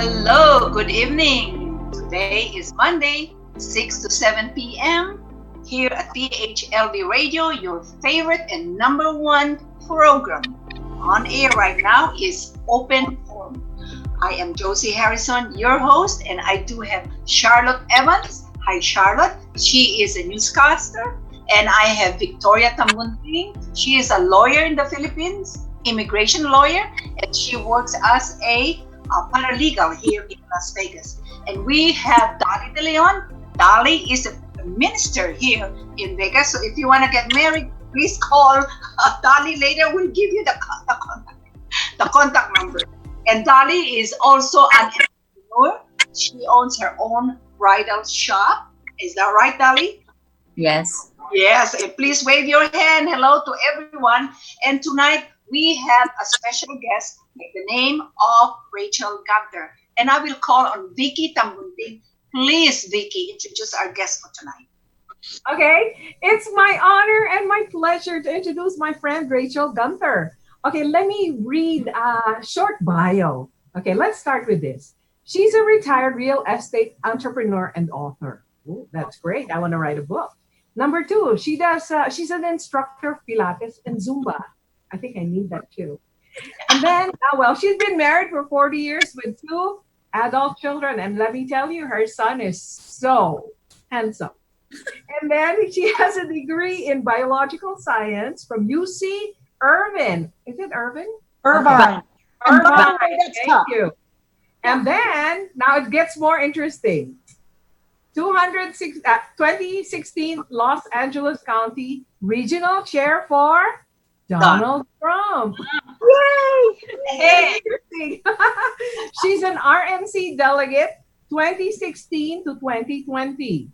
Hello, good evening. Today is Monday, 6 to 7 p.m. here at PHLV Radio, your favorite and number one program. On air right now is Open Forum. I am Josie Harrison, your host, and I do have Charlotte Evans. Hi, Charlotte. She is a newscaster. And I have Victoria Tambunting. She is a lawyer in the Philippines, immigration lawyer, and she works as a paralegal here in Las Vegas. And we have Dolly De Leon. Dolly is a minister here in Vegas. So if you want to get married, please call Dolly later. We'll give you the contact number. And Dolly is also an entrepreneur. She owns her own bridal shop. Is that right, Dolly? Yes. Yes. And please wave your hand. Hello to everyone. And tonight we have a special guest by the name of Rachel Gunther. And I will call on Vicky Tambunting. Please, Vicky, introduce our guest for tonight. Okay, it's my honor and my pleasure to introduce my friend Rachel Gunther. Okay, let me read a short bio. Okay, let's start with this. She's a retired real estate entrepreneur and author. Ooh, that's great. I want to write a book. Number two, she's an instructor of Pilates and Zumba. I think I need that too. And then, she's been married for 40 years with two adult children. And let me tell you, her son is so handsome. And then she has a degree in biological science from UC Irvine. Is it Irvine? Irvine. Okay. Irvine. Thank you. And then, now it gets more interesting. 2016 Los Angeles County Regional Chair for Donald Trump. Yay! Hey. She's an RNC delegate 2016 to 2020.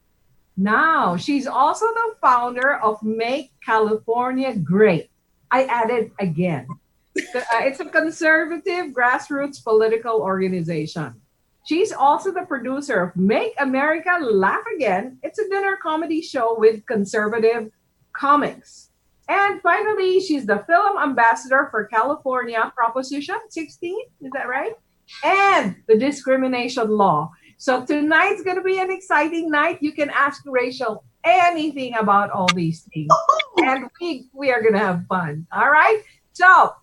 Now, she's also the founder of Make California Great. I added again. It's a conservative grassroots political organization. She's also the producer of Make America Laugh Again. It's a dinner comedy show with conservative comics. And finally, she's the film ambassador for California Proposition 16. Is that right? And the discrimination law. So tonight's going to be an exciting night. You can ask Rachel anything about all these things. And we are going to have fun. All right? So,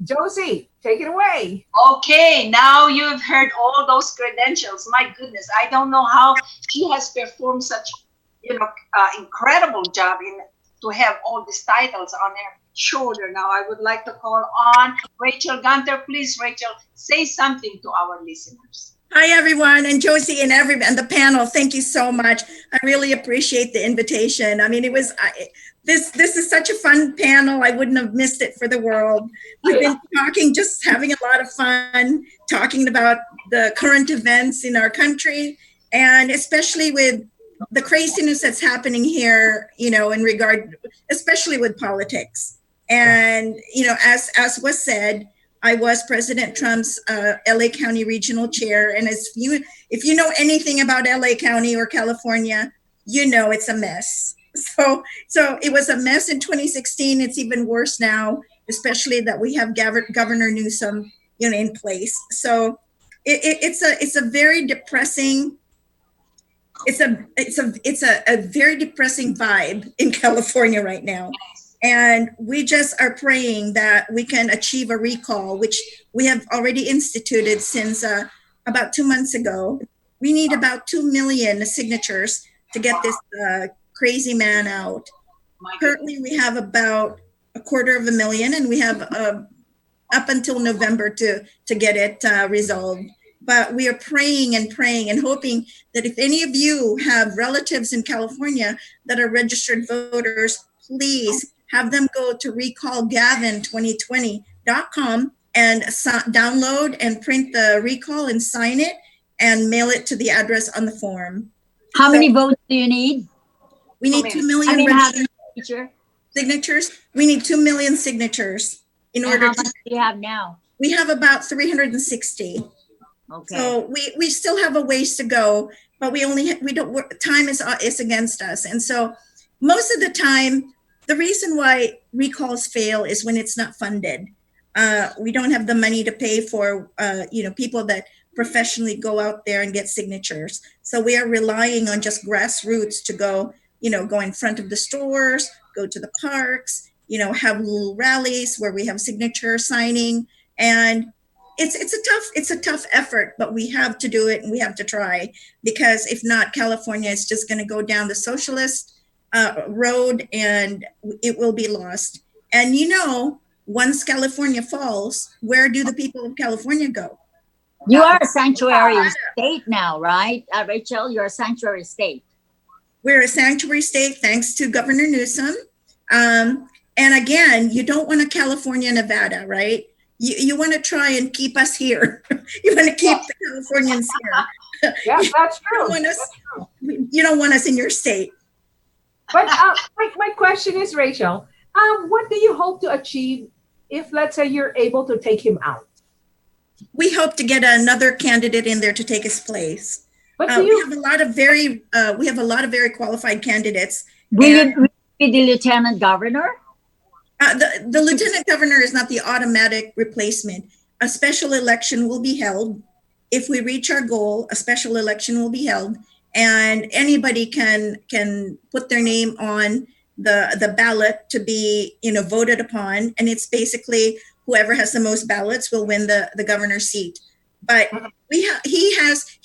Josie, take it away. Okay, now you've heard all those credentials. My goodness, I don't know how she has performed such, incredible job to have all these titles on her shoulder. Now, I would like to call on Rachel Gunther. Please, Rachel, say something to our listeners. Hi, everyone, and Josie and the panel. Thank you so much. I really appreciate the invitation. I mean, this is such a fun panel. I wouldn't have missed it for the world. We've been talking, just having a lot of fun, talking about the current events in our country, and especially with the craziness that's happening here, in regard, especially with politics. And, as was said, I was President Trump's LA County Regional Chair. And if you know anything about LA County or California, it's a mess. So it was a mess in 2016. It's even worse now, especially that we have Governor Newsom, in place. So it's a very depressing. It's a very depressing vibe in California right now. And we just are praying that we can achieve a recall, which we have already instituted since about 2 months ago. We need about 2 million signatures to get this crazy man out. Currently, we have about 250,000, and we have up until November to get it resolved. But we are praying and hoping that if any of you have relatives in California that are registered voters, please have them go to recallgavin2020.com and download and print the recall and sign it and mail it to the address on the form. How many votes do you need? We need 2 million signatures. We need 2 million signatures in order how much do you have now? We have about 360. Okay. So we still have a ways to go, but time is against us. And so most of the time, the reason why recalls fail is when it's not funded. We don't have the money to pay for, people that professionally go out there and get signatures. So we are relying on just grassroots to go, go in front of the stores, go to the parks, have little rallies where we have signature signing. And it's a tough effort, but we have to do it and we have to try, because if not, California is just going to go down the socialist road and it will be lost. And once California falls, where do the people of California go? You are a sanctuary state now, right? Rachel, you're a sanctuary state. We're a sanctuary state thanks to Governor Newsom. And again, you don't want a California, Nevada, right? You want to try and keep us here. You want to keep the Californians here. Yeah, that's true. You don't want us in your state. But my question is, Rachel, what do you hope to achieve if, let's say, you're able to take him out? We hope to get another candidate in there to take his place. But we have a lot of very qualified candidates. Will you be the lieutenant governor? The lieutenant governor is not the automatic replacement. A special election will be held. If we reach our goal, a special election will be held, and anybody can put their name on the ballot to be voted upon, and it's basically whoever has the most ballots will win the governor's seat. But he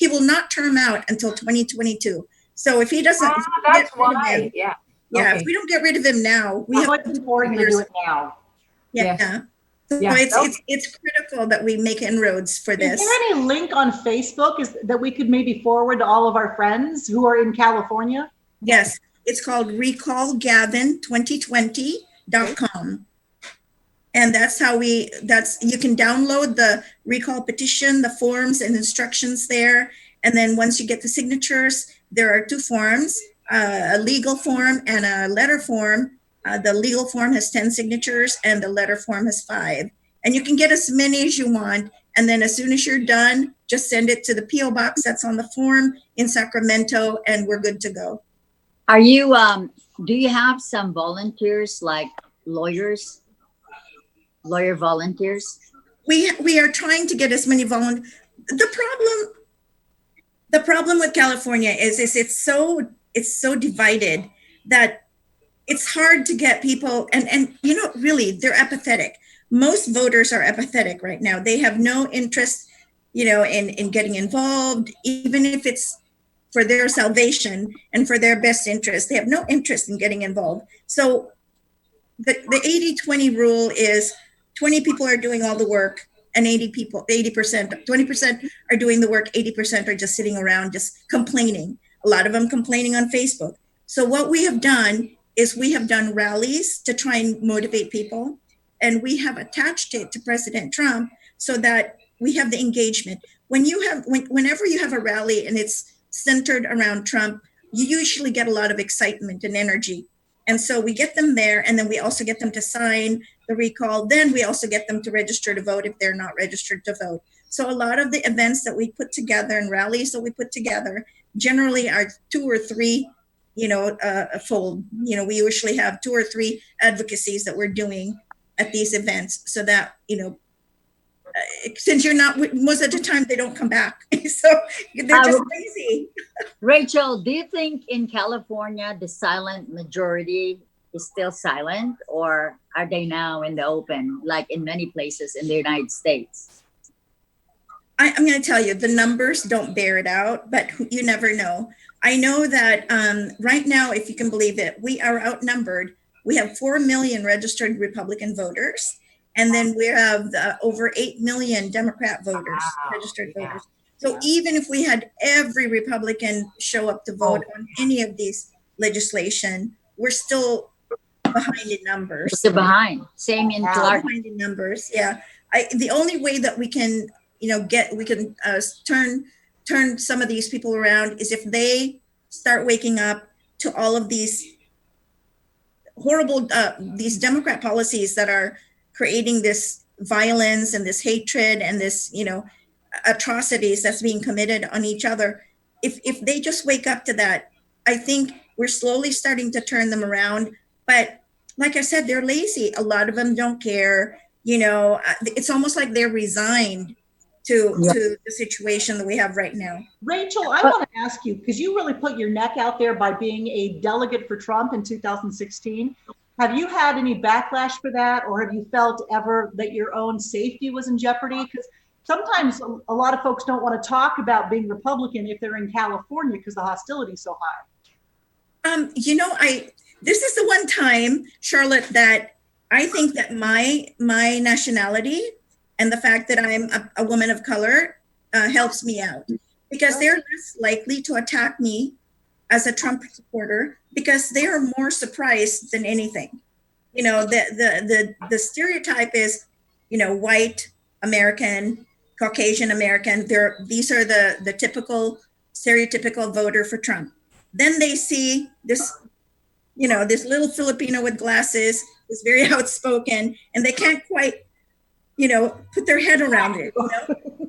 will not term out until 2022. So if he doesn't, that's why. Yeah, okay. If we don't get rid of him now, we have to do it now. Yeah. So it's critical that we make inroads for this. Is there any link on Facebook that we could maybe forward to all of our friends who are in California? Yes, it's called recallgavin2020.com. And that's how you can download the recall petition, the forms and instructions there. And then once you get the signatures, there are two forms, a legal form and a letter form. The legal form has 10 signatures and the letter form has 5. And you can get as many as you want. And then as soon as you're done, just send it to the P.O. box that's on the form in Sacramento and we're good to go. Are you, do you have some volunteers like lawyer volunteers? We are trying to get as many volunteers. The problem with California is it's so divided that it's hard to get people, and really they're apathetic. Most voters are apathetic right now. They have no interest, in getting involved, even if it's for their salvation and for their best interest. They have no interest in getting involved. So the 80-20 rule is 20 people are doing all the work and 20% are doing the work, 80% are just sitting around just complaining. A lot of them complaining on Facebook. So what we have done is we have done rallies to try and motivate people. And we have attached it to President Trump so that we have the engagement. Whenever you have a rally and it's centered around Trump, you usually get a lot of excitement and energy. And so we get them there, and then we also get them to sign the recall. Then we also get them to register to vote if they're not registered to vote. So a lot of the events that we put together and rallies that we put together generally are 2 or 3, fold. We usually have 2 or 3 advocacies that we're doing at these events so that, since you're not, most of the time they don't come back. So they're just lazy. Rachel, do you think in California the silent majority is still silent, or are they now in the open, like in many places in the United States? I'm going to tell you, the numbers don't bear it out, but you never know. I know that right now, if you can believe it, we are outnumbered. We have 4 million registered Republican voters. And then we have over 8 million Democrat voters, registered voters. So even if we had every Republican show up to vote on any of these legislation, we're still behind in numbers. Still behind. Same in Clark. Behind in numbers, yeah. The only way that we can, turn some of these people around is if they start waking up to all of these horrible, these Democrat policies that are creating this violence and this hatred and this, atrocities that's being committed on each other. If they just wake up to that, I think we're slowly starting to turn them around. But like I said, they're lazy. A lot of them don't care. It's almost like they're resigned to the situation that we have right now. Rachel, I want to ask you, because you really put your neck out there by being a delegate for Trump in 2016. Have you had any backlash for that, or have you felt ever that your own safety was in jeopardy? Because sometimes a lot of folks don't want to talk about being Republican if they're in California because the hostility is so high. This is the one time, Charlotte, that I think that my nationality and the fact that I'm a woman of color helps me out, because they're less likely to attack me as a Trump supporter because they are more surprised than anything. The stereotype is, white American, Caucasian American. These are the typical stereotypical voter for Trump. Then they see this, this little Filipino with glasses is very outspoken, and they can't quite, put their head around it.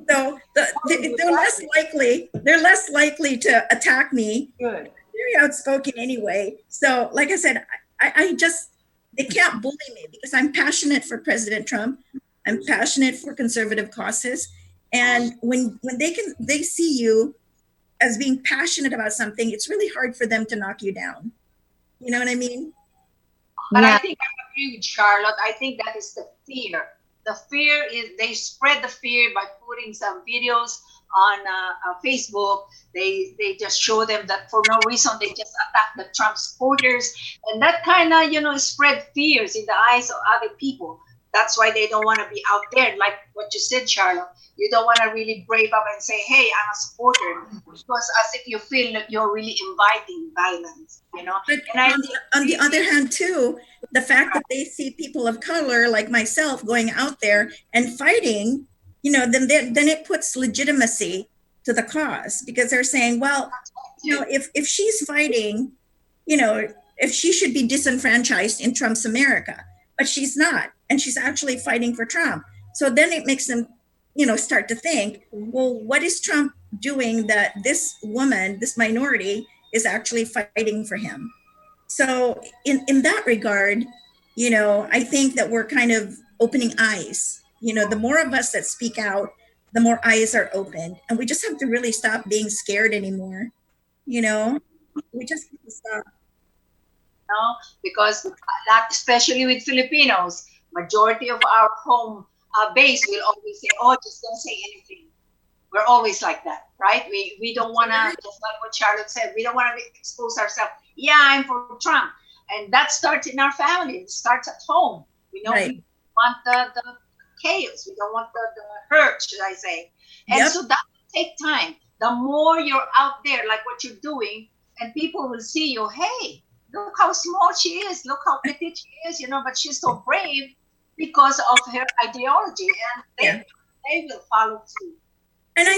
So they're less likely to attack me. Good. Very outspoken anyway. So like I said, they can't bully me because I'm passionate for President Trump. I'm passionate for conservative causes. And when they see you as being passionate about something, it's really hard for them to knock you down. You know what I mean? But I think I agree with Charlotte. I think that is the fear. The fear is they spread the fear by putting some videos on Facebook. They just show them that for no reason they just attack the Trump supporters, and that kind of spread fears in the eyes of other people. That's why they don't want to be out there, like what you said, Charlotte. You don't want to really brave up and say, "Hey, I'm a supporter," because as if you feel that you're really inviting violence, But on the other hand, too, the fact that they see people of color like myself going out there and fighting, then it puts legitimacy to the cause, because they're saying, well, if she's fighting, if she should be disenfranchised in Trump's America, but she's not, and she's actually fighting for Trump. So then it makes them, start to think, well, what is Trump doing that this woman, this minority, is actually fighting for him? So in that regard, I think that we're kind of opening eyes. The more of us that speak out, the more eyes are opened. And we just have to really stop being scared anymore. We just have to stop. Because especially with Filipinos, majority of our home base will always say, "Oh, just don't say anything." We're always like that, right? We don't want to, just like what Charlotte said, we don't want to expose ourselves. Yeah, I'm for Trump. And that starts in our family. It starts at home. We want the chaos. We don't want the hurt, should I say. And so that will take time. The more you're out there, like what you're doing, and people will see you, hey, look how small she is. Look how petite she is, but she's so brave because of her ideology. And they will follow through. And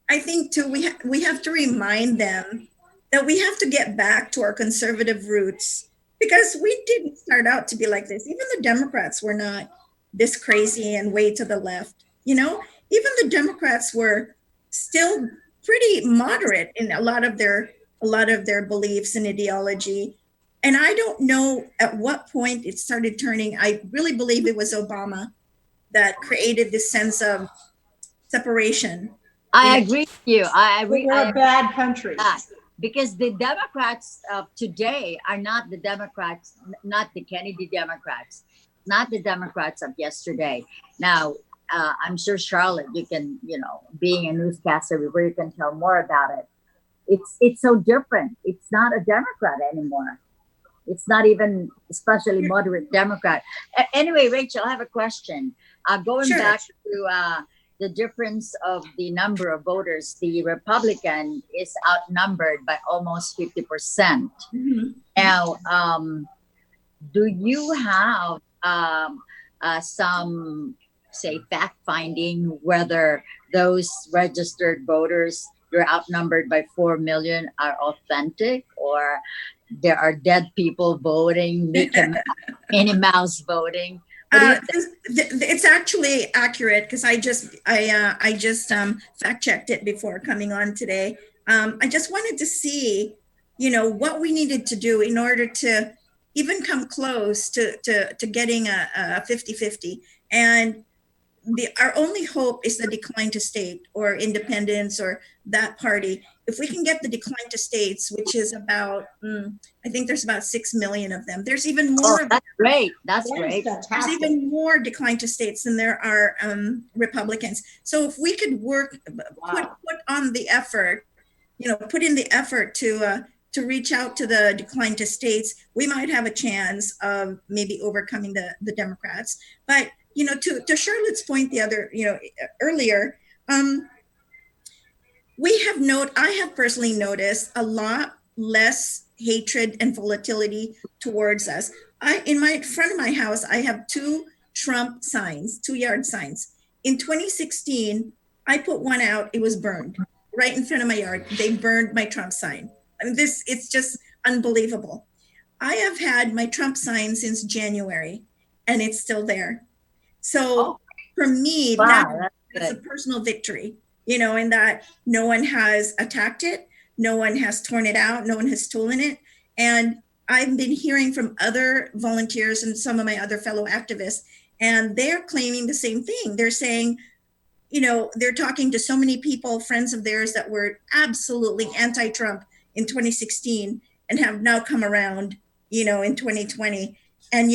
I think too, we have to remind them that we have to get back to our conservative roots, because we didn't start out to be like this. Even the Democrats were not this crazy and way to the left. Even the Democrats were still pretty moderate in a lot of their beliefs and ideology. And I don't know at what point it started turning. I really believe it was Obama that created this sense of separation. I agree with you. I agree. We're a bad country. Because the Democrats of today are not the Democrats, not the Kennedy Democrats, not the Democrats of yesterday. Now, I'm sure, Charlotte, you can, being a newscaster before, you can tell more about it. It's so different. It's not a Democrat anymore. It's not even especially moderate Democrat. Anyway, Rachel, I have a question. Going back to the difference of the number of voters, the Republican is outnumbered by almost 50%. Mm-hmm. Now, do you have some, say, fact finding whether those registered voters, you're outnumbered by 4 million, are authentic, or there are dead people voting, Minnie Mouse voting? It's actually accurate, because I just fact checked it before coming on today. I just wanted to see, what we needed to do in order to even come close to getting a 50-50. And our only hope is the decline to state or independence or that party. If we can get the decline to states, which is about, I think there's about 6 million of them. There's even more. Oh, that's great. That's That is great. There's fantastic. even more decline to states than there are Republicans. So if we could work, put on the effort, put in the effort to reach out to the decline to states, we might have a chance of maybe overcoming the Democrats. But to Charlotte's point, earlier, I have personally noticed a lot less hatred and volatility towards us. In front of my house, I have 2 Trump signs, 2-yard signs. In 2016, I put one out, it was burned right in front of my yard. They burned my Trump sign. I mean, it's just unbelievable. I have had my Trump sign since January and it's still there. So for me, Wow, that's a personal victory, in that no one has attacked it. No one has torn it out. No one has stolen it. And I've been hearing from other volunteers and some of my other fellow activists, and they're claiming the same thing. They're saying, they're talking to so many people, friends of theirs that were absolutely anti-Trump in 2016 and have now come around, in 2020. And,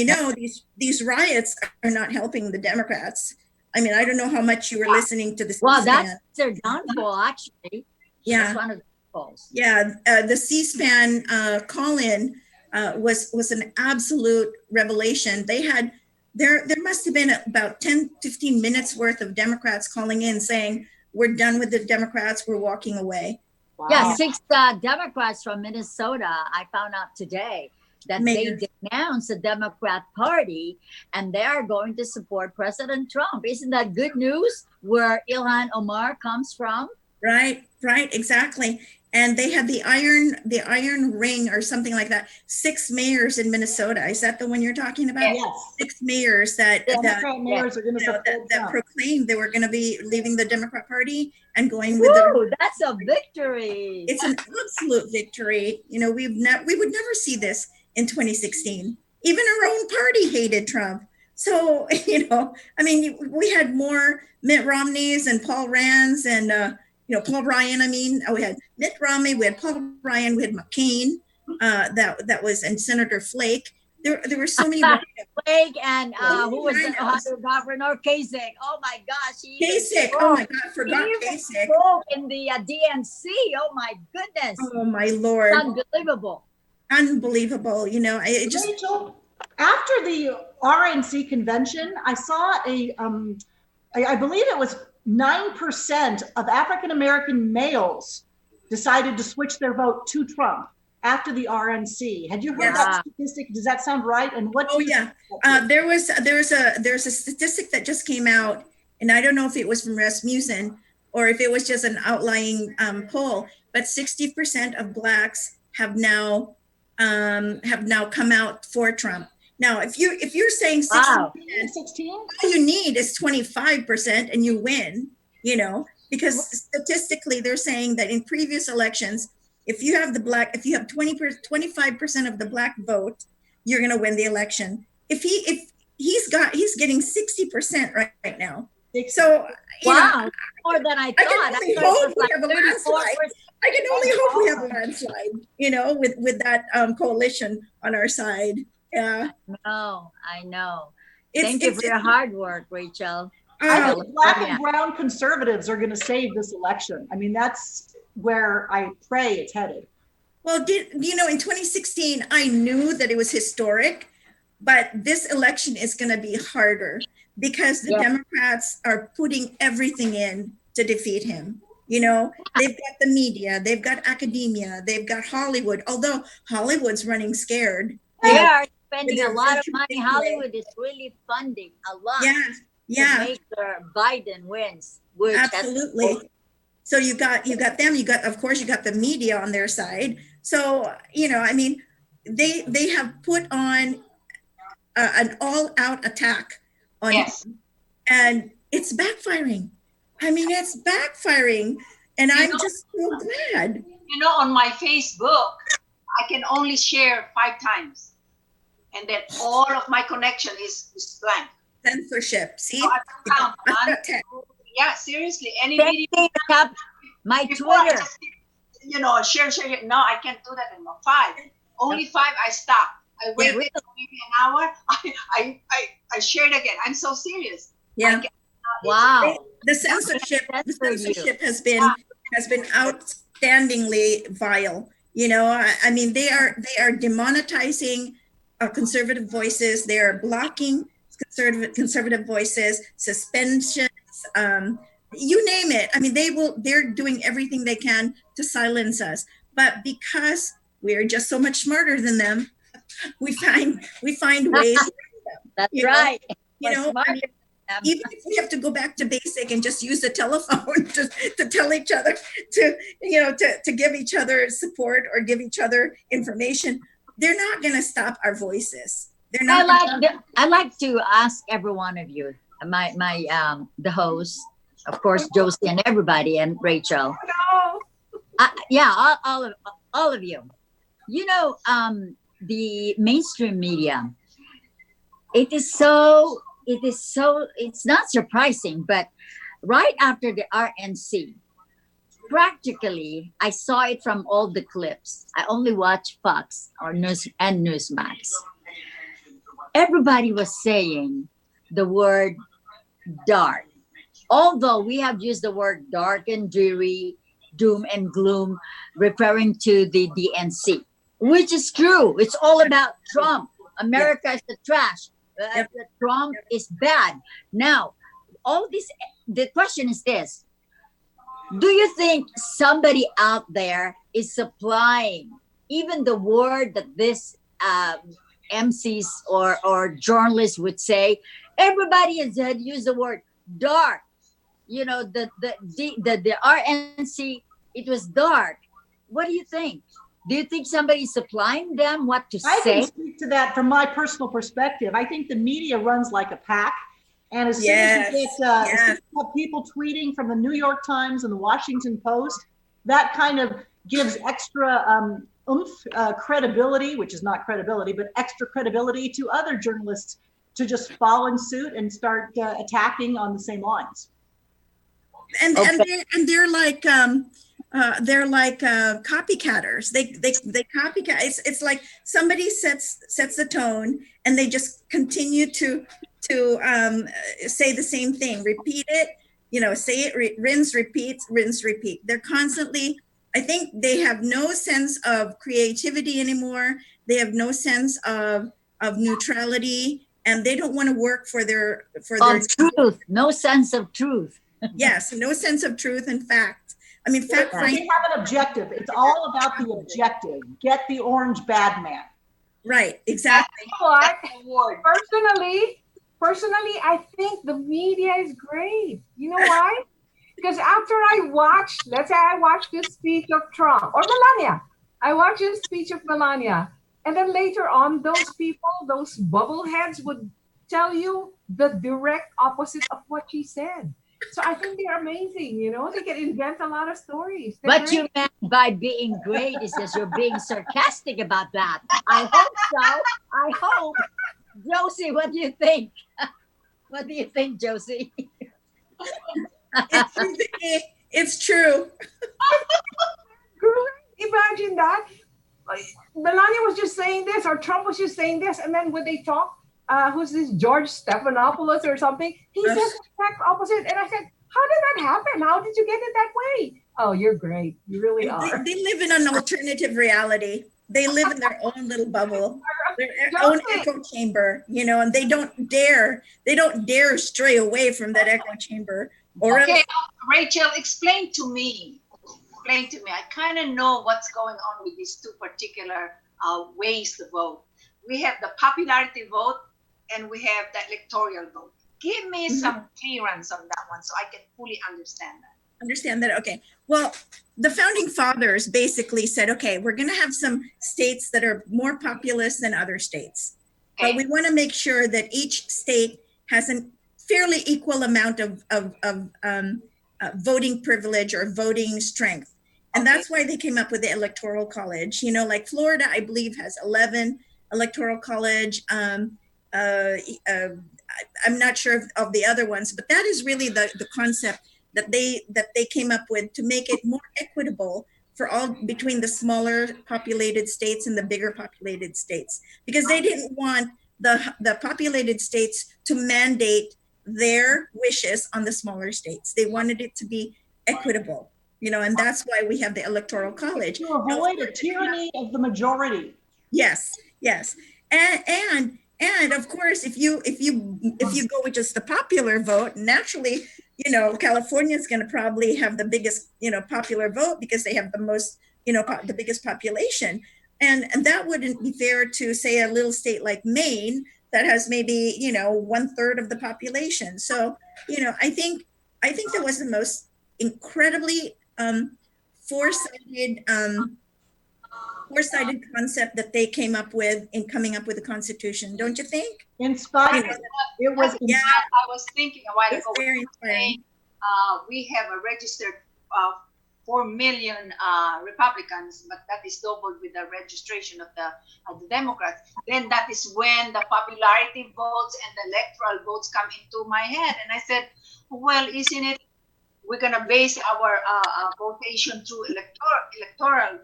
these riots are not helping the Democrats. I mean, I don't know how much you were listening to the Well, C-SPAN. that's their downfall, actually. Yeah. That's one of the downfalls. Yeah, the C-SPAN call-in was an absolute revelation. They had, there must have been about 10, 15 minutes worth of Democrats calling in saying, we're done with the Democrats, we're walking away. Wow. Yeah, 6 Democrats from Minnesota, I found out today that Mayor. they denounced the Democrat Party and they are going to support President Trump. Isn't that good news? Where Ilhan Omar comes from? Right, exactly. And they had the iron ring or something like that. 6 mayors in Minnesota. Is that the one you're talking about? Yes. 6 mayors that Democrat mayors are going to support that Trump. proclaimed they were going to be leaving the Democrat Party and going with the. Woo, that's a victory. It's an absolute victory. We would never see this in 2016. Even our own party hated Trump. So, I mean, we had more Mitt Romneys and Paul Rands and, Paul Ryan. We had Mitt Romney, we had Paul Ryan, we had McCain, that was, and Senator Flake. There were so many. Flake and who was the Ohio governor? Kasich. Oh my gosh. Kasich. Oh my God, forgot Kasich. In the DNC. Oh my goodness. Oh my Lord. Unbelievable. It just. Rachel, after the RNC convention, I saw I believe it was 9% of African-American males decided to switch their vote to Trump after the RNC. Had you heard that statistic? Does that sound right? And what? Oh yeah, there's a statistic that just came out, and I don't know if it was from Rasmussen or if it was just an outlying poll, but 60% of Blacks have now come out for Trump. Now, if you're saying 16, all you need is 25% and you win, because statistically they're saying that in previous elections, if you have 25% of the Black vote, you're going to win the election. If he's getting 60% right now. So, more than I thought. I can only hope we have a landslide, with that coalition on our side. Yeah. No, I know. Thank you for your hard work, Rachel. I think Black and brown conservatives are going to save this election. I mean, that's where I pray it's headed. Well, in 2016, I knew that it was historic, but this election is going to be harder because the Democrats are putting everything in to defeat him. They've got the media, they've got academia, they've got Hollywood, although Hollywood's running scared. They are spending a lot of money. Hollywood is really funding a lot to make sure Biden wins. Absolutely. So you got them. Of course, you got the media on their side. So they have put on an all-out attack on him, and it's backfiring. It's backfiring, and I'm just so glad. On my Facebook, I can only share 5 times. And then all of my connection is blank. Censorship. See? So I don't count. I've One, got 10. yeah, seriously. Any Same video thing, Cap. My before I Twitter. just, share. No, I can't do that anymore. 5. Only 5, I stop. I waited really? maybe an hour. I shared again. I'm so serious. Yeah. Wow. The censorship Censor you. has been outstandingly vile. I mean, they are demonetizing conservative voices. They are blocking conservative voices, suspensions, you name it. I mean, they're doing everything they can to silence us. But because we're just so much smarter than them, we find ways. That's you know, right. You We're know, smarter I mean, than them. even if we have to go back to basic and just use the telephone to tell each other to give each other support or give each other information, they're not going to stop our voices. They're not. I like to ask every one of you, the host, of course, Josie and everybody, and Rachel. Yeah, all of you. The mainstream media. It's not surprising, but right after the RNC, practically, I saw it from all the clips. I only watch Fox or Newsmax. Everybody was saying the word dark. Although we have used the word dark and dreary, doom and gloom, referring to the DNC, which is true. It's all about Trump. America is the trash. Trump is bad. Now, the question is this. Do you think somebody out there is supplying even the word that this MCs or journalists would say? Everybody has used the word dark. The RNC, it was dark. What do you think? Do you think somebody's supplying them what to I say? can speak to that from my personal perspective. I think the media runs like a pack. And as soon as you get people tweeting from the New York Times and the Washington Post, that kind of gives extra credibility, which is not credibility, but extra credibility to other journalists to just follow suit and start attacking on the same lines. And they're like copycatters. They copycat. It's like somebody sets the tone and they just continue to say the same thing, repeat it, say it, rinse, repeat. They're constantly, I think they have no sense of creativity anymore. They have no sense of neutrality, and they don't want to work for their truth. No sense of truth. Yes, no sense of truth and fact. I mean, they have an objective. It's all about the objective. Get the orange bad man. Right, exactly. Personally, I think the media is great. You know why? Because after let's say I watched this speech of Trump or Melania. I watched this speech of Melania. And then later on, those people, those bubbleheads would tell you the direct opposite of what she said. So I think they're amazing, they can invent a lot of stories. What you meant by being great is that you're being sarcastic about that. I hope so. I hope. Josie, what do you think? What do you think, Josie? It's true. Imagine that. Melania was just saying this, or Trump was just saying this, and then when they talk, who's this George Stephanopoulos or something? He says the exact opposite, and I said, "How did that happen? How did you get it that way?" Oh, you're great. You really are. They live in an alternative reality. They live in their own little bubble, their own echo chamber, and they don't dare stray away from that echo chamber. Okay, Rachel, explain to me. I kind of know what's going on with these two particular ways to vote. We have the popularity vote and we have the electoral vote. Give me some clearance on that one so I can fully understand that. Okay. Well, the founding fathers basically said, okay, we're going to have some states that are more populous than other states. Okay. But we want to make sure that each state has a fairly equal amount of voting privilege or voting strength. And that's why they came up with the Electoral College. Like Florida, I believe, has 11 Electoral College. I'm not sure of the other ones, but that is really the concept that they came up with to make it more equitable for all between the smaller populated states and the bigger populated states, because they didn't want the populated states to mandate their wishes on the smaller states. They wanted it to be equitable, and that's why we have the Electoral College. To avoid a tyranny of the majority. Yes, yes. And of course, if you go with just the popular vote, naturally, California is going to probably have the biggest, popular vote because they have the most, the biggest population. And that wouldn't be fair to, say, a little state like Maine that has maybe, 1/3 of the population. So, I think that was the most incredibly foresighted concept that they came up with in coming up with the Constitution, don't you think? Inspired. It was. Yeah, I was thinking a while ago. Very inspiring. We have a registered 4 million Republicans, but that is doubled with the registration of the Democrats. Then that is when the popularity votes and the electoral votes come into my head, and I said, well, isn't it? We're gonna base our votation through electoral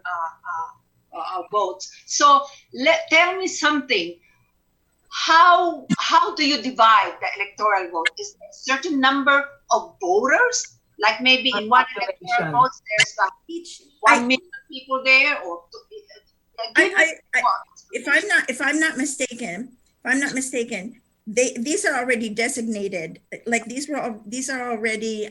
votes. So tell me something. How do you divide the electoral vote? Is there a certain number of voters? Like maybe in one electoral vote, there's like 1 million people there, or if I'm not mistaken, these are already designated. Like these are already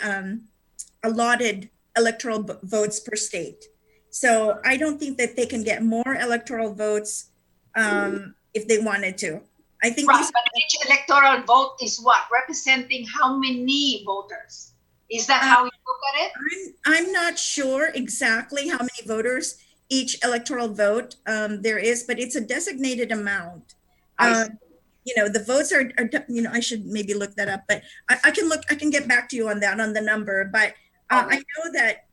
allotted electoral votes per state. So I don't think that they can get more electoral votes if they wanted to. I think right, but each electoral vote is what? Representing how many voters? Is that how you look at it? I'm not sure exactly how many voters each electoral vote there is, but it's a designated amount. The votes are, I should maybe look that up, but I can get back to you on that, on the number. But I know that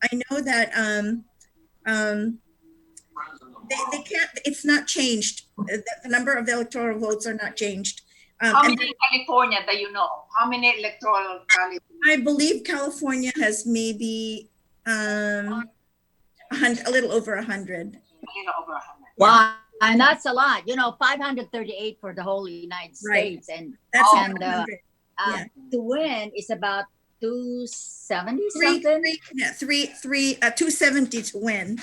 they can't, it's not changed. The number of electoral votes are not changed. How many in California do you know? How many electoral colleges? I believe California has maybe a little over 100. Wow, and that's a lot. 538 for the whole United States, right. And that's to win is about 270 something. 270 to win.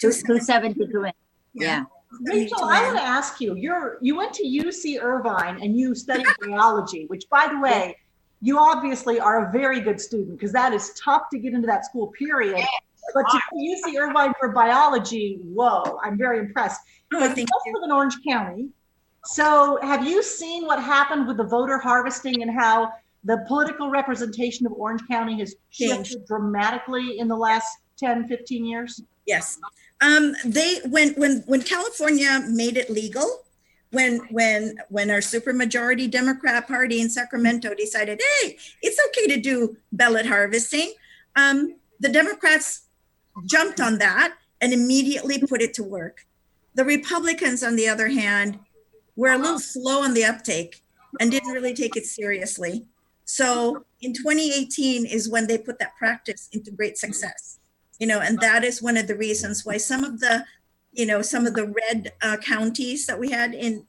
270 to win. Yeah. Rachel, I want to ask you. You went to UC Irvine and you studied biology, which, by the way, you obviously are a very good student, because that is tough to get into that school, period. Yeah. But to UC Irvine for biology, whoa, I'm very impressed. But you also live in Orange County. So have you seen what happened with the voter harvesting and how the political representation of Orange County has shifted dramatically in the last 10, 15 years? Yes. When California made it legal, when our supermajority Democrat Party in Sacramento decided, hey, it's okay to do ballot harvesting, the Democrats jumped on that and immediately put it to work. The Republicans, on the other hand, were a little slow on the uptake and didn't really take it seriously. So in 2018 is when they put that practice into great success. And that is one of the reasons why some of the red counties that we had in,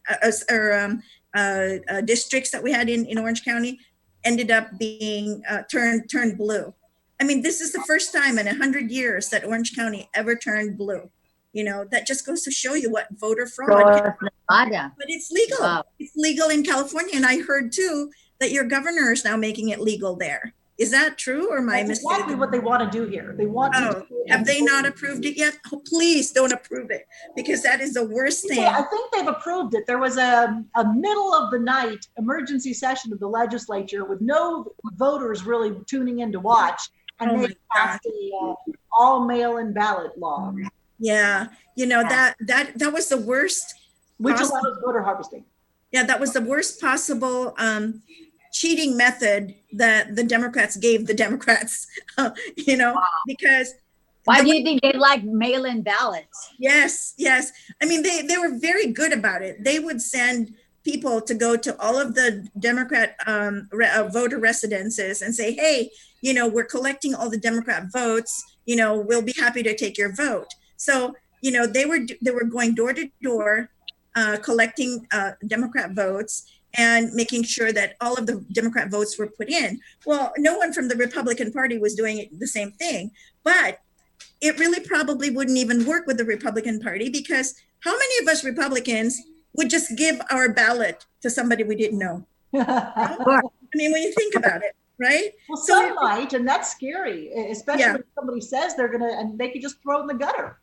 districts that we had in Orange County ended up being turned blue. I mean, this is the first time in 100 years that Orange County ever turned blue. That just goes to show you what voter fraud. But it's legal. Wow. It's legal in California. And I heard too that your governor is now making it legal there. Is that true, or am I mistaken? Exactly what they want to do here. They want to. Have they not approved it yet? Oh, please don't approve it, because that is the worst thing. I think they've approved it. There was a middle of the night emergency session of the legislature with no voters really tuning in to watch, and they passed a all mail-in ballot law. Yeah, that was the worst. Which allows voter harvesting. Yeah, that was the worst possible cheating method that the Democrats gave the Democrats, because. Why do you think they like mail-in ballots? Yes. I mean, they were very good about it. They would send people to go to all of the Democrat voter residences and say, hey, we're collecting all the Democrat votes, we'll be happy to take your vote. So, they were going door to door, collecting Democrat votes and making sure that all of the Democrat votes were put in. Well, no one from the Republican Party was doing the same thing, but it really probably wouldn't even work with the Republican Party, because how many of us Republicans would just give our ballot to somebody we didn't know? I mean, when you think about it, right? Well, some might, and that's scary, especially when somebody says they're gonna, and they could just throw it in the gutter.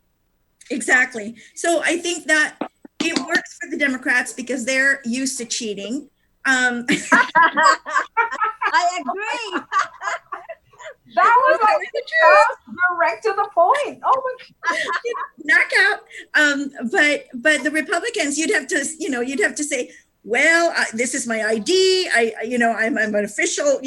Exactly. So I think that it works for the Democrats because they're used to cheating. I agree. That was direct to the point. Oh my God. Knockout. But the Republicans, you'd have to say, well, this is my ID. I'm an official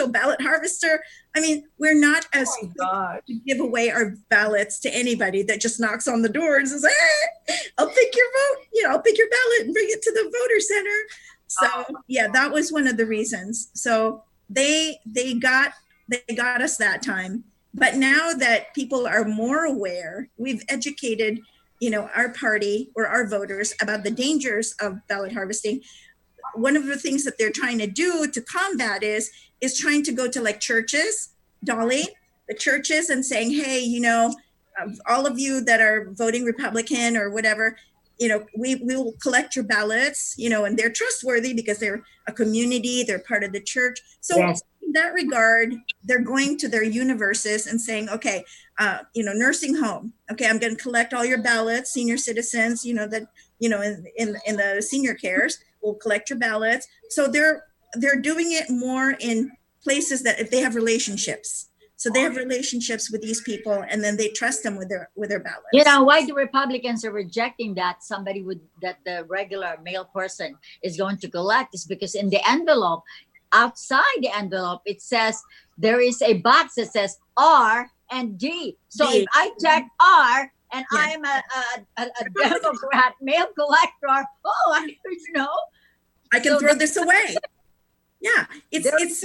ballot harvester. I mean, we're not as quick to give away our ballots to anybody that just knocks on the door and says, hey, I'll pick your vote. I'll pick your ballot and bring it to the voter center. So yeah, that was one of the reasons. So they got us that time. But now that people are more aware, we've educated, our party or our voters about the dangers of ballot harvesting. One of the things that they're trying to do to combat is trying to go to like churches, Dolly, the churches, and saying, hey, all of you that are voting Republican or whatever, we will collect your ballots, and they're trustworthy because they're a community, they're part of the church. So yes. In that regard, they're going to their universes and saying, okay, nursing home. Okay, I'm going to collect all your ballots, senior citizens, in the senior cares, we'll collect your ballots. So they're doing it more in places that if they have relationships. So they have relationships with these people, and then they trust them with their ballots. Why the Republicans are rejecting that that the regular mail person is going to collect is because in the envelope, outside the envelope, it says there is a box that says R and D. So if I check R and I'm a Democrat mail collector, I can throw this away. Yeah, it's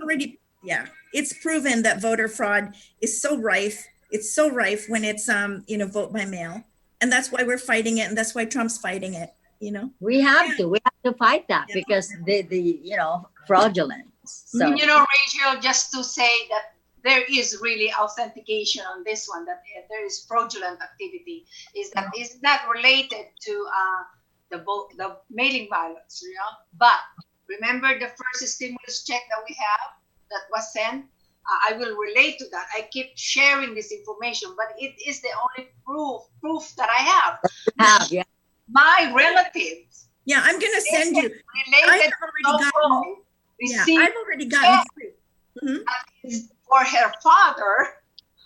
already. Yeah, it's proven that voter fraud is so rife. It's so rife when it's vote by mail, and that's why we're fighting it, and that's why Trump's fighting it. We have to fight that because the fraudulence. So Rachel, just to say that there is really authentication on this one, that there is fraudulent activity. Is not related to the mailing ballots, But remember the first stimulus check that we have that was sent. I will relate to that. I keep sharing this information, but it is the only proof that I have. My relatives. Yeah, I'm gonna send you. I've already gotten. For her father.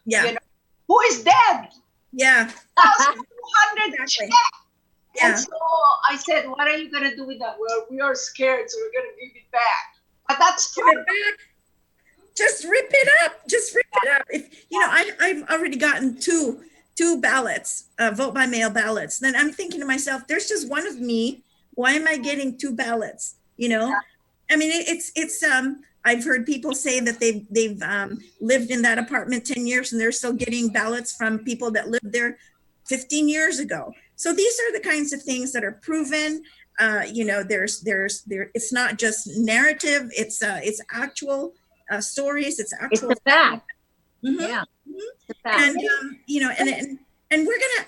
Yeah. Who is dead. Yeah. 200 check. Yeah. And so I said, what are you gonna do with that? Well, we are scared, so we're gonna give it back. But that's give it back. Just rip it up. Just rip it up. If I've already gotten two ballots, vote by mail ballots. Then I'm thinking to myself, there's just one of me. Why am I getting two ballots? I mean, it's I've heard people say that they've lived in that apartment 10 years and they're still getting ballots from people that lived there 15 years ago. So these are the kinds of things that are proven. It's not just narrative. It's actual stories. It's actual. It's a fact. Mm-hmm. Yeah. Mm-hmm. And we're gonna,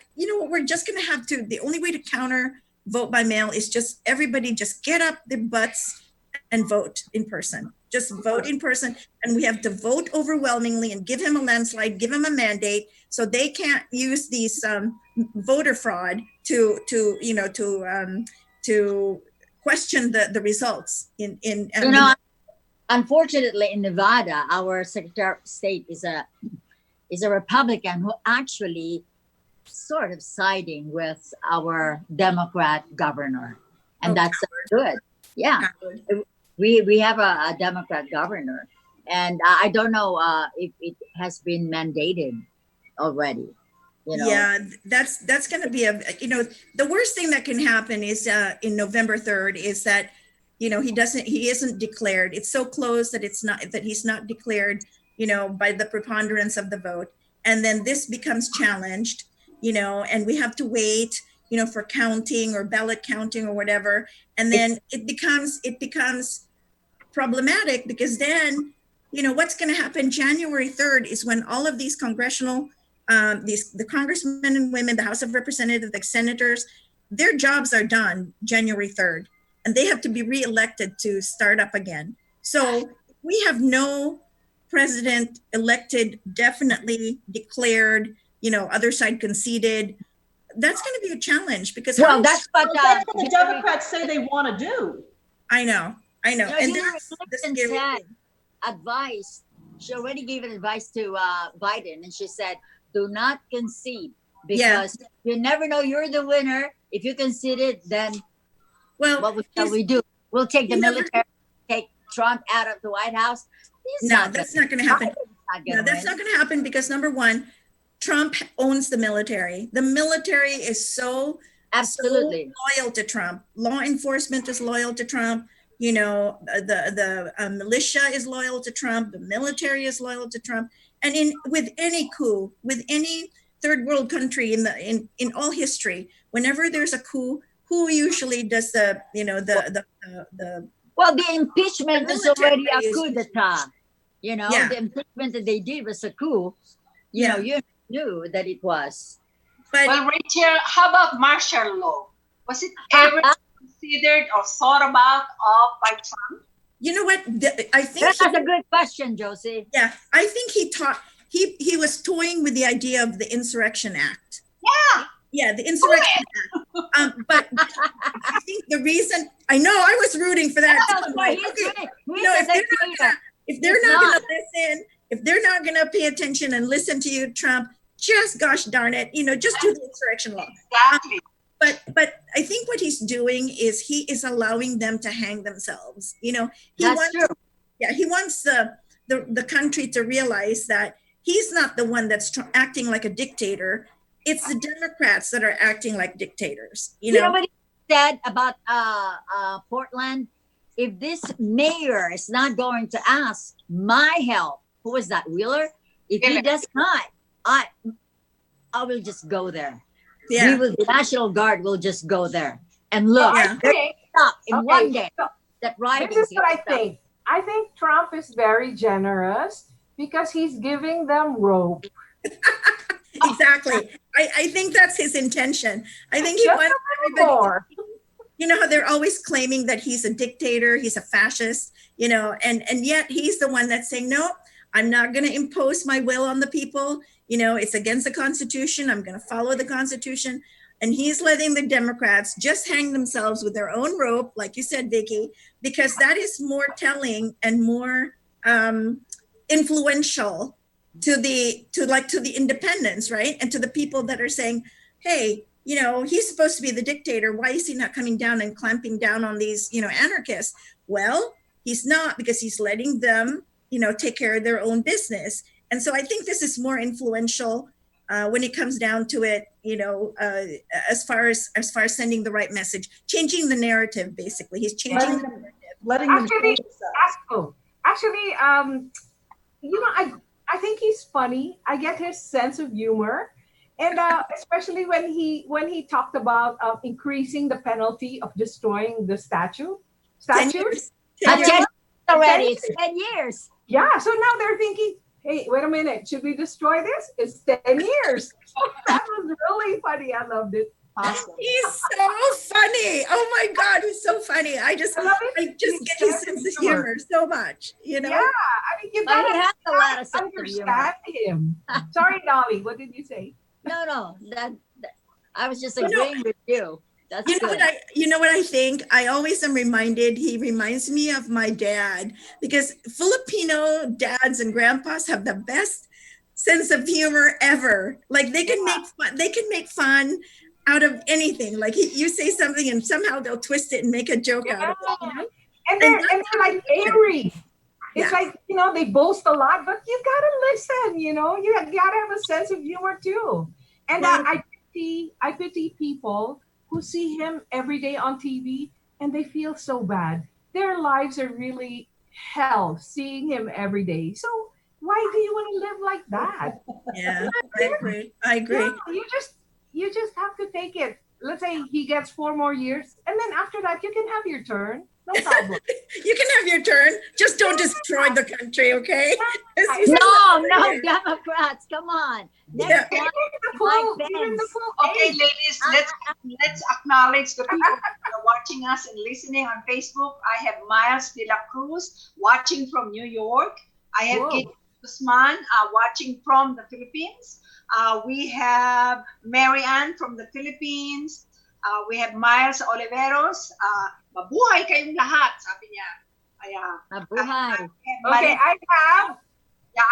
we're just gonna have to. The only way to counter vote by mail is just everybody just get up their butts and vote in person. Just vote in person, and we have to vote overwhelmingly and give him a landslide, give him a mandate, so they can't use these voter fraud to question the results. Unfortunately, in Nevada, our Secretary of State is a Republican who actually sort of siding with our Democrat governor, and that's good. Yeah. We have a Democrat governor, and I don't know if it has been mandated already. Yeah, that's going to be the worst thing that can happen is in November 3rd is that, he isn't declared. It's so close that he's not declared, by the preponderance of the vote. And then this becomes challenged, and we have to wait, for counting or ballot counting or whatever. And then it becomes problematic because then, what's going to happen January 3rd is when all of these congressional the congressmen and women, the House of Representatives, the senators, their jobs are done January 3rd, and they have to be reelected to start up again. So we have no president elected, definitely declared, other side conceded. That's going to be a challenge because that's what the Democrats say they want to do. I know. And Hillary Clinton said advice. She already gave an advice to Biden, and she said, do not concede because you never know you're the winner. If you concede it, then what shall we do? We'll take the military, take Trump out of the White House. That's not going to happen. That's not going to happen because number one, Trump owns the military. The military is so loyal to Trump. Law enforcement is loyal to Trump. The militia is loyal to Trump. The military is loyal to Trump. And with any coup, with any third world country in all history, whenever there's a coup, who usually does the impeachment is already a coup d'etat. The impeachment that they did was a coup. You knew that it was. But Rachel, how about martial law? Was it ever considered or thought about by Trump? You know what? I think that's a good question, Josie. Yeah, I think he was toying with the idea of the Insurrection Act. Yeah, the Insurrection Act. But I think the reason I know I was rooting for that. If they're not going to listen, if they're not going to pay attention and listen to you, Trump, just gosh darn it, just do the insurrection law. Exactly. But I think what he's doing is he is allowing them to hang themselves. He wants the country to realize that he's not the one that's acting like a dictator. It's the Democrats that are acting like dictators. You know what he said about Portland? If this mayor is not going to ask my help, who is that, Wheeler? If he does not, I will just go there. Yeah. The National Guard will just go there and look. Stop in one day. That rioting. This is what I think. I think Trump is very generous because he's giving them rope. Exactly. I think that's his intention. I think he wants everybody. How they're always claiming that he's a dictator, he's a fascist, and yet he's the one that's saying, no, I'm not going to impose my will on the people. It's against the Constitution. I'm going to follow the Constitution. And he's letting the Democrats just hang themselves with their own rope, like you said, Vicki, because that is more telling and more influential to the independents, right? And to the people that are saying, hey, he's supposed to be the dictator. Why is he not coming down and clamping down on these, anarchists? Well, he's not, because he's letting them, take care of their own business. And so I think this is more influential when it comes down to it, as far as sending the right message, changing the narrative. Basically, he's changing the narrative, letting them actually, I think he's funny. I get his sense of humor, and especially when he talked about increasing the penalty of destroying the statues. 10 years. Already, it's 10 years. Yeah, so now they're thinking, hey, wait a minute, should we destroy this? It's 10 years. That was really funny. I loved it. Awesome. He's so funny. Oh my God, he's so funny. I just get his sense of humor so much, Yeah, I mean, you gotta a lot of understand him. Sorry, Dolly, what did you say? No, that I was just agreeing with you. That's you know what I think? I always am reminded, he reminds me of my dad, because Filipino dads and grandpas have the best sense of humor ever. Like they can make fun out of anything. Like you say something and somehow they'll twist it and make a joke out of it. And they're like airy. It's like, they boast a lot, but you gotta listen, you gotta have a sense of humor too. And I pity people who see him every day on TV and they feel so bad. Their lives are really hell seeing him every day. So why do you want to live like that? Yeah, I agree. I Yeah, agree. you just have to take it. Let's say he gets 4 more years, and then after that you can have your turn. No problem. You can have your turn. Just don't destroy the country, okay? No, Democrats, come on. Yeah. Next one, The Mike full, even the Pence. full Okay, age. ladies, let's acknowledge the people who are watching us and listening on Facebook. I have Miles de la Cruz watching from New York. I have Whoa. Git Guzman watching from the Philippines. We have Mary Ann from the Philippines. We have Miles Oliveros. Mabuhay kayong lahat, sabi niya. Mabuhay. Okay, I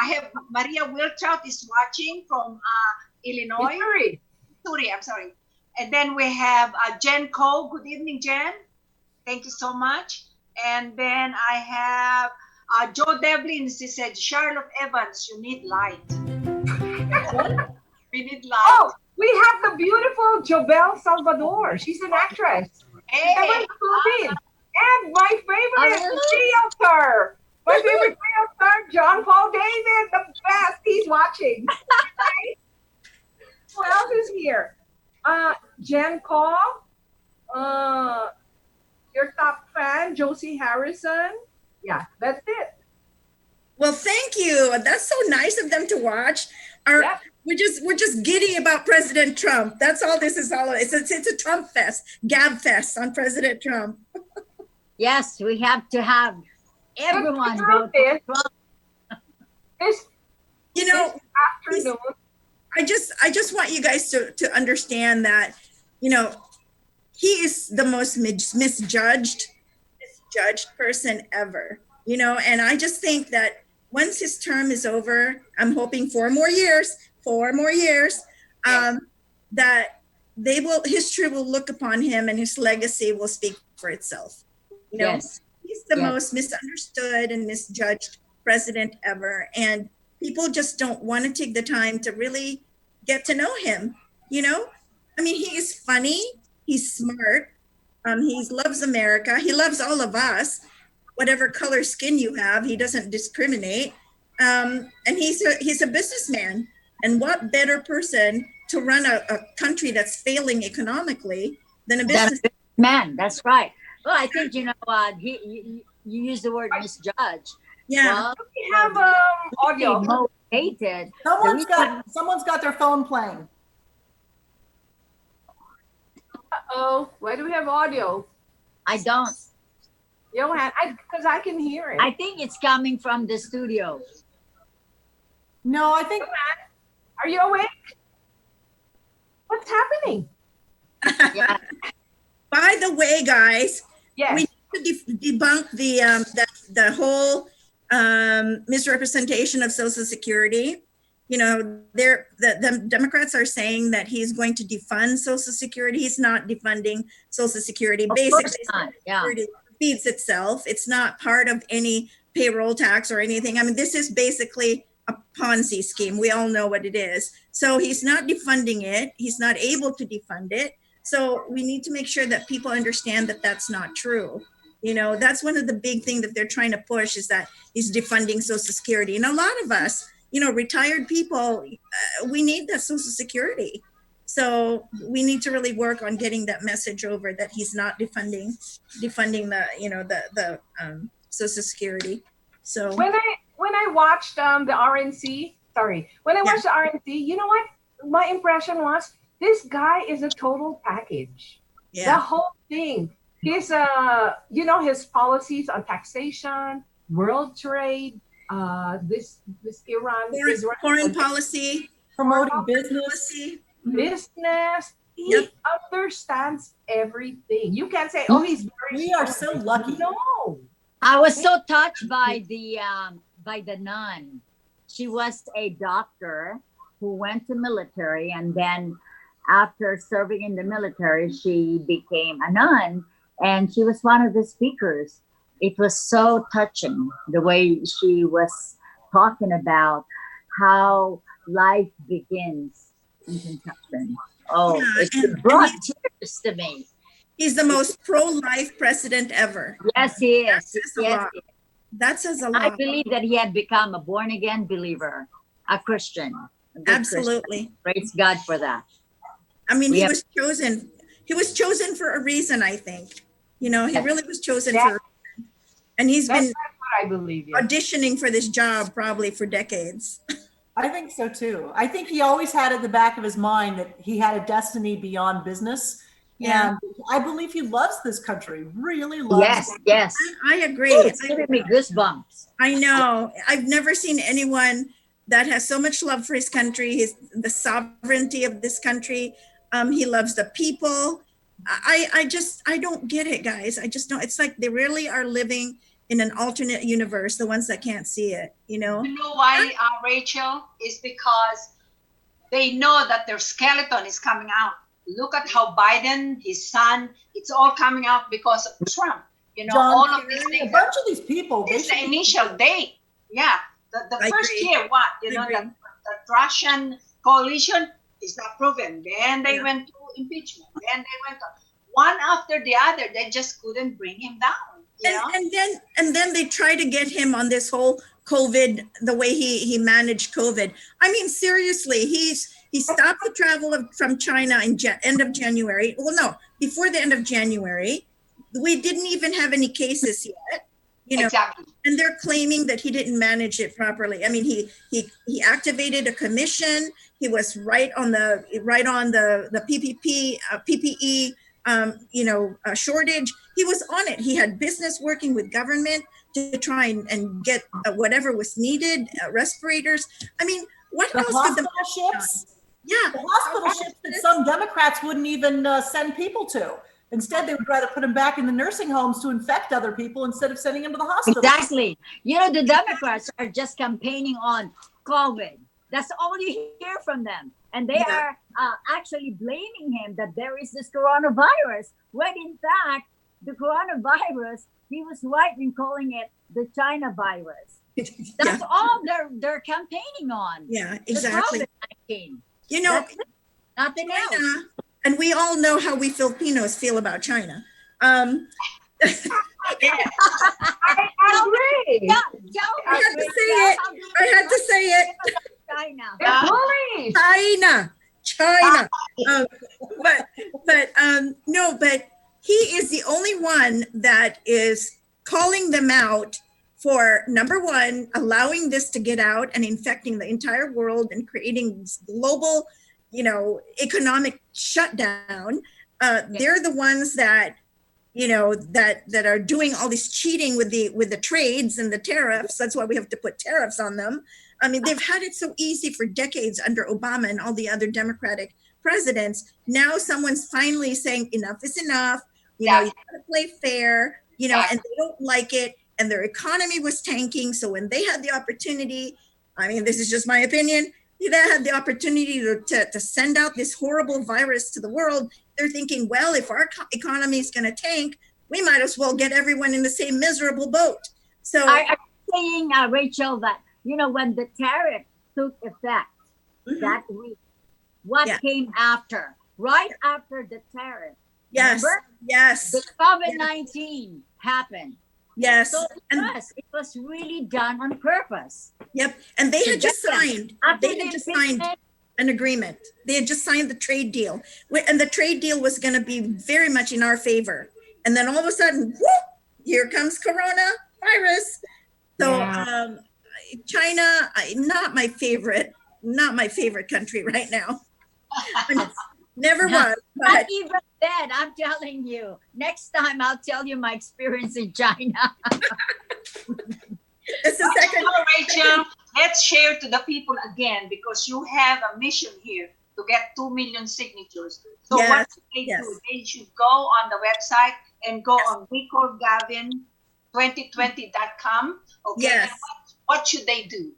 have Maria Wiltrout is watching from Illinois. Missouri. I'm sorry. And then we have Jen Cole. Good evening, Jen. Thank you so much. And then I have Joe Devlin. She said, Charlotte Evans, you need light. We need light. Oh, we have the beautiful Jobel Salvador. She's an actress. Hey. And my favorite realtor. My favorite realtor, John Paul David, the best. He's watching. Right? Who else is here? Jen Call. Your top fan, Josie Harrison. Yeah, that's it. Well, thank you. That's so nice of them to watch. Yep. We're just giddy about President Trump. That's all this is all. It's a Trump fest, gab fest on President Trump. Yes, we have to have everyone The vote truth for is, Trump. This afternoon. I just want you guys to understand that, he is the most misjudged person ever, and I just think that once his term is over, I'm hoping 4 more years, that history will look upon him and his legacy will speak for itself. Yes. He's the most misunderstood and misjudged president ever. And people just don't want to take the time to really get to know him. I mean, he is funny. He's smart. He loves America. He loves all of us, whatever color skin you have. He doesn't discriminate. And he's a businessman. And what better person to run a country that's failing economically than a businessman? That's right. Well, I think, you use the word misjudge. Yeah. Well, We have audio. motivated. Someone's got their phone playing. Uh-oh. Why do we have audio? I don't. Johan, because I can hear it. I think it's coming from the studio. No, I think Are you awake? What's happening? Yeah. By the way, guys, Yes. we need to debunk the whole misrepresentation of Social Security. The Democrats are saying that he's going to defund Social Security. He's not defunding Social Security. Of Basically, course not. Yeah. Social Security feeds itself. It's not part of any payroll tax or anything. I mean, this is basically a Ponzi scheme. We all know what it is. So he's not defunding it. He's not able to defund it. So we need to make sure that people understand that that's not true. That's one of the big things that they're trying to push is that he's defunding Social Security. And a lot of us, retired people, we need that Social Security. So we need to really work on getting that message over that he's not defunding the Social Security. So When I watched the RNC, when I watched the RNC, you know what? My impression was this guy is a total package. yeah. The whole thing. His his policies on taxation, world trade, this Iran, Israel Foreign policy, promoting business. policy. business. He Yep. understands everything. You can't say, "Oh, he's very." We are so lucky. No. I was so touched by the nun. She was a doctor who went to military, and then after serving in the military, she became a nun, and she was one of the speakers. It was so touching the way she was talking about how life begins in Kentucky. Oh, Yeah, it brought tears to me. he's the most pro-life president ever. Yes, he That is. says a Yes, lot. he is. That says a I lot. believe that he had become a born again believer, a Christian. A good Absolutely. Christian. Praise God for that. I mean, We he have- was chosen. He was chosen for a reason, I think. You know, he Yes. really was chosen Yeah. for a reason. And he's That's been what I believe. Yes. auditioning for this job probably for decades. I think so too. I think he always had at the back of his mind that he had a destiny beyond business. Yeah. And I believe he loves this country, really loves Yes, it. yes. I agree. It's giving me goosebumps. I know. I've never seen anyone that has so much love for his country, the sovereignty of this country. He loves the people. I don't get it, guys. I just don't. It's like they really are living in an alternate universe, the ones that can't see it, you know? You know why, Rachel? Is because they know that their skeleton is coming out. Look at how Biden, his son, it's all coming out because of Trump. You know, John all of Kerry, these a things. bunch of these people. This is the basically- initial date. Yeah. The I first agree. year, what? You I know, agree. the Russian coalition is not proven. Then they Yeah. went to impeachment. Then they went to one after the other. They just couldn't bring him down. You know? And then they try to get him on this whole COVID, the way he managed COVID. I mean, seriously, he stopped the travel from China in end of January. Well, no, before the end of January. We didn't even have any cases yet, you know. Exactly. And they're claiming that he didn't manage it properly. I mean, he activated a commission. He was right on the PPE shortage. He was on it. He had business working with government to try and get whatever was needed, respirators. I mean, what The else could hospital ships, yeah, the hospital ships that some Democrats wouldn't even send people to. Instead, they would rather put them back in the nursing homes to infect other people instead of sending them to the hospital. Exactly. You know, the Democrats are just campaigning on COVID. That's all you hear from them. And they are actually blaming him that there is this coronavirus, when in fact, the coronavirus, he was right in calling it the China virus. That's all they're campaigning on. Yeah, exactly. The COVID-19. You know, That's it. Nothing else. China, and we all know how we Filipinos feel about China. I agree. Yeah, I had to say it. I had to say it. China. They're bullies. China. But he is the only one that is calling them out for, number one, allowing this to get out and infecting the entire world and creating this global, economic shutdown. They're the ones that that are doing all this cheating with the trades and the tariffs. That's why we have to put tariffs on them. I mean, they've had it so easy for decades under Obama and all the other Democratic presidents. Now someone's finally saying enough is enough. You gotta play fair, and they don't like it. And their economy was tanking. So when they had the opportunity, I mean, this is just my opinion, they had the opportunity to send out this horrible virus to the world. They're thinking, well, if our economy is going to tank, we might as well get everyone in the same miserable boat. So I'm saying, Rachel, that, when the tariff took effect that week, what came after? Right after the tariff. Yes. Remember? Yes. The COVID-19 happened. Yes. So it was really done on purpose. Yep. And they had just signed. They had just signed an agreement. They had just signed the trade deal. And the trade deal was going to be very much in our favor. And then all of a sudden, whoop, here comes coronavirus. So China, not my favorite country right now. Never was. But Not even that, I'm telling you. Next time I'll tell you my experience in China. it's the second. Rachel, let's share to the people again, because you have a mission here to get 2 million signatures. So what should they do? They should go on the website and go on WeCallGavin2020.com. Okay. Yes. And what should they do?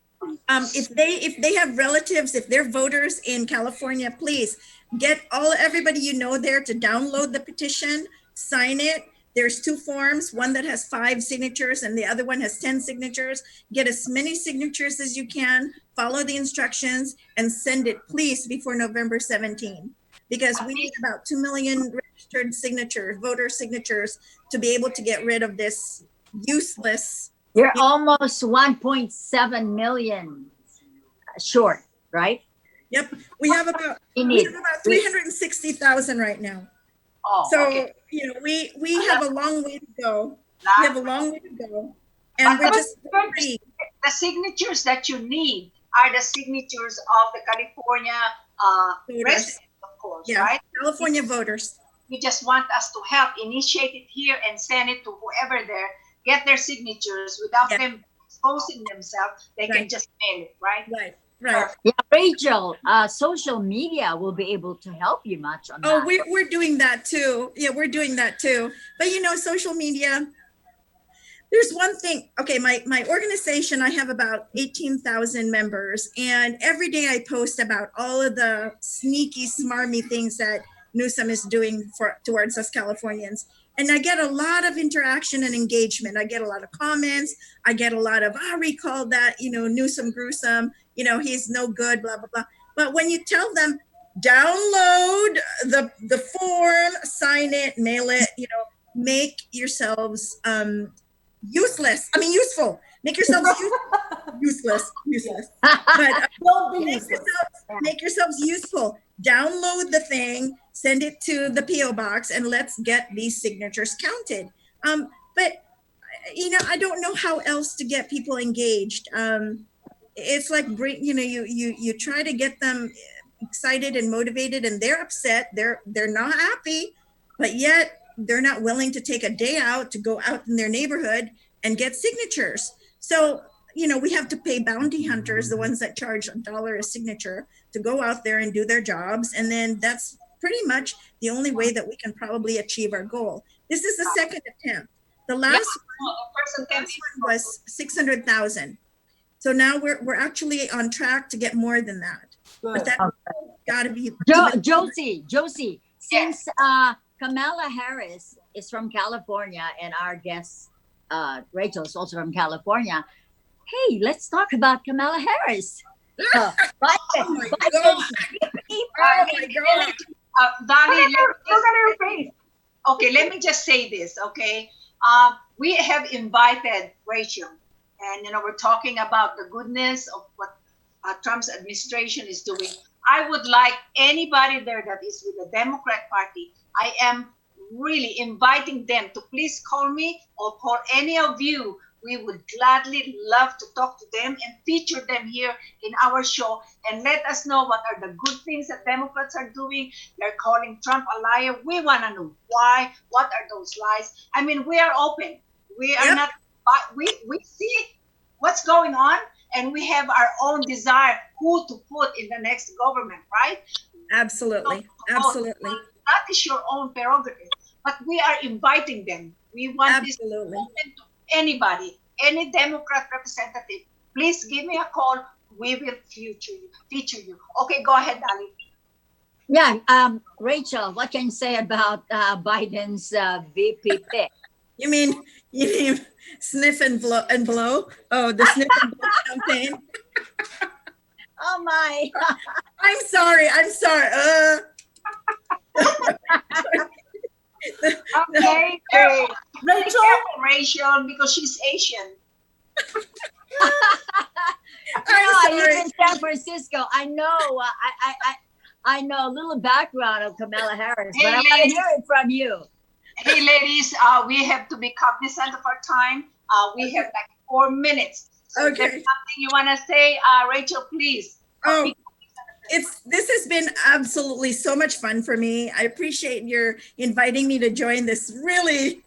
If they have relatives, if they're voters in California, please get everybody there to download the petition, sign it. There's 2 forms, one that has 5 signatures and the other one has 10 signatures. Get as many signatures as you can, follow the instructions, and send it, please, before November 17. Because we need about 2 million registered signatures, voter signatures, to be able to get rid of this useless. You're almost 1.7 million short, right? Yep, we have about 360,000 right now. Oh, So, okay. you know, we have a long way to go. We have a long way to go. But And we're just the signatures that you need are the signatures of the California voters. residents, of course, Yeah, right? California voters. You just want us to help initiate it here and send it to whoever there, get their signatures without them exposing themselves. They can just mail it, right? Right, right. Yeah, Rachel, social media will be able to help you much on that. Oh, we're doing that too. Yeah, we're doing that too. But you know, social media, there's one thing. Okay, my organization, I have about 18,000 members, and every day I post about all of the sneaky, smarmy things that Newsom is doing towards us Californians. And I get a lot of interaction and engagement. I get a lot of comments. I get a lot of, recall that, you know, Newsom gruesome, you know, he's no good, blah, blah, blah. But when you tell them, download the form, sign it, mail it, you know, make yourselves useless. I mean, useful. Make yourselves useless. But make yourselves useful. Download the thing, send it to the PO box, and let's get these signatures counted. But you know, I don't know how else to get people engaged. It's like, you know, you try to get them excited and motivated, and they're upset. They're not happy, but yet they're not willing to take a day out to go out in their neighborhood and get signatures. So, you know, we have to pay bounty hunters, the ones that charge $1 a signature, to go out there and do their jobs. And then that's pretty much the only way that we can probably achieve our goal. This is the second attempt. The last one was 600,000. So now we're actually on track to get more than that. Good. But that's got to be Josie, since Kamala Harris is from California and our guest Rachel is also from California, hey, let's talk about Kamala Harris. Dolly, Look at her face. okay, let me just say this, okay? We have invited Rachel, and you know, we're talking about the goodness of what Trump's administration is doing. I would like anybody there that is with the Democrat Party, I am really inviting them to please call me or call any of you. We would gladly love to talk to them and feature them here in our show and let us know what are the good things that Democrats are doing. They're calling Trump a liar. We want to know why. What are those lies? I mean, we are open. We are not, we see what's going on, and we have our own desire who to put in the next government, right? Absolutely. Absolutely. That is your own prerogative, but we are inviting them. We want this open to anybody, any Democrat representative. Please give me a call. We will feature you. Okay, go ahead, Dolly. Yeah, Rachel, what can you say about Biden's VP pick? You mean sniff and blow? Oh, the sniff and blow campaign. Oh my! I'm sorry. Okay, Rachel, because she's Asian. I live in San Francisco. I know. I know a little background of Kamala Harris, but I want to hear it from you. Hey, ladies, we have to be cognizant of our time. We have like 4 minutes. So if there's something you want to say, Rachel, please. Oh, this has been absolutely so much fun for me. I appreciate your inviting me to join this really,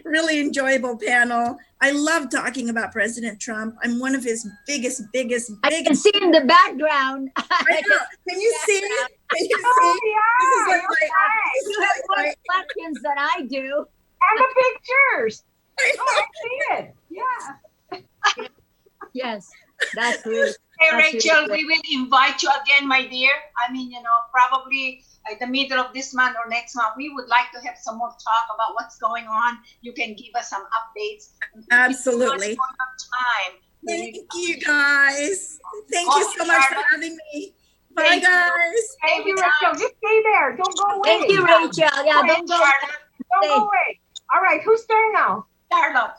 really enjoyable panel. I love talking about President Trump. I'm one of his biggest. I can see in the background. I know. Can you see? Can you see? Oh, yeah. You have more questions than I do. And the pictures. I know. I see it. Yeah. Yes, that's really. Hey, Rachel, we will invite you again, my dear. I mean, probably in the middle of this month or next month, we would like to have some more talk about what's going on. You can give us some updates. Absolutely. Time. Thank you, guys. Thank you so much for having me. Bye, guys. Thank you, Rachel. Just stay there. Don't go away. Thank you, Rachel. Yeah, don't go. Don't go away. All right, whose turn now? Charlotte.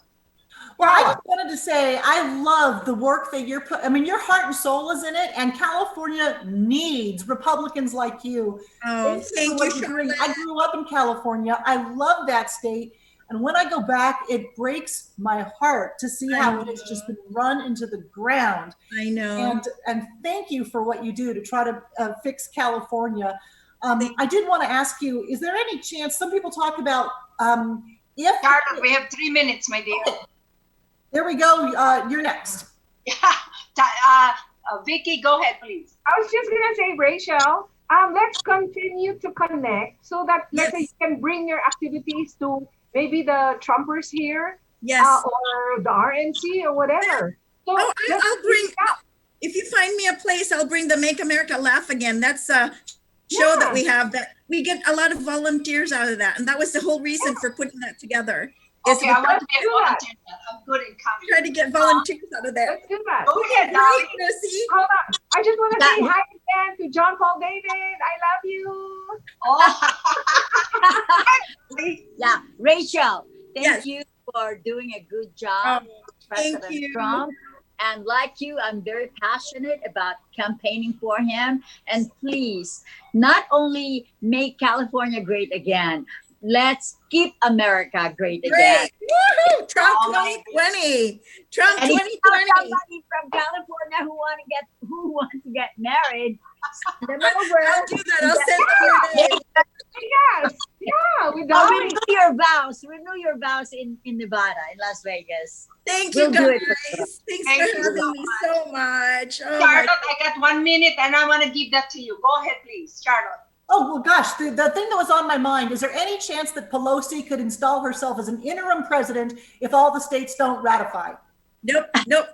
Well, I just wanted to say I love the work that you're putting. I mean, your heart and soul is in it, and California needs Republicans like you. Oh, thank you, Charlotte. I grew up in California. I love that state. And when I go back, it breaks my heart to see how it has just been run into the ground. I know. And thank you for what you do to try to fix California. I did want to ask you, is there any chance, some people talk about if... Charlotte, we have 3 minutes, my dear. There we go. You're next. Yeah. Vicky, go ahead, please. I was just going to say, Rachel, let's continue to connect so that let's say you can bring your activities to maybe the Trumpers here, or the RNC or whatever. So I'll bring, if you find me a place, I'll bring the Make America Laugh Again. That's a show that we have that we get a lot of volunteers out of that. And that was the whole reason for putting that together. Okay, I want to get volunteers. I'm good in comedy. Try to get volunteers out of there. Let's do that. Go ahead, Dolly. Hold on. I just want to say hi again to John Paul David. I love you. Yeah, Rachel, thank you for doing a good job, President Trump. And like you, I'm very passionate about campaigning for him. And please, not only make California great again, let's keep America great again. Woohoo! Trump 2020. Trump 2020. Somebody from California who want to get married, send them over. I'll do that. I'll send them your name. Yes. Yeah. Renew your vows. Renew your vows in Nevada, in Las Vegas. Thank you, guys. Thanks for having me so much. Oh, Charlotte, I got 1 minute and I want to give that to you. Go ahead, please, Charlotte. Oh, well, gosh, the thing that was on my mind, is there any chance that Pelosi could install herself as an interim president if all the states don't ratify? Nope. No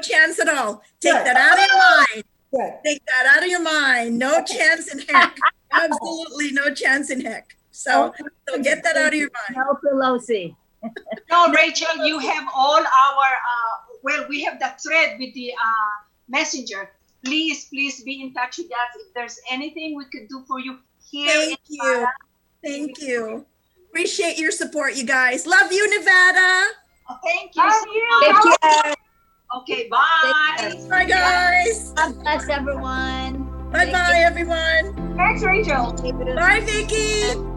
chance at all. Take that out of your mind. Good. Take that out of your mind. No chance in heck. Absolutely no chance in heck. So get that out of your mind. No Pelosi. No, Rachel, you have all our, we have that thread with the messenger. Please be in touch with us. If there's anything we could do for you here. Thank you. Appreciate your support, you guys. Love you, Nevada. Oh, thank you. Love you. Take care. Okay, bye. Bye, guys. God bless everyone. Bye-bye, everyone. Thanks, Rachel. Bye, Vicky.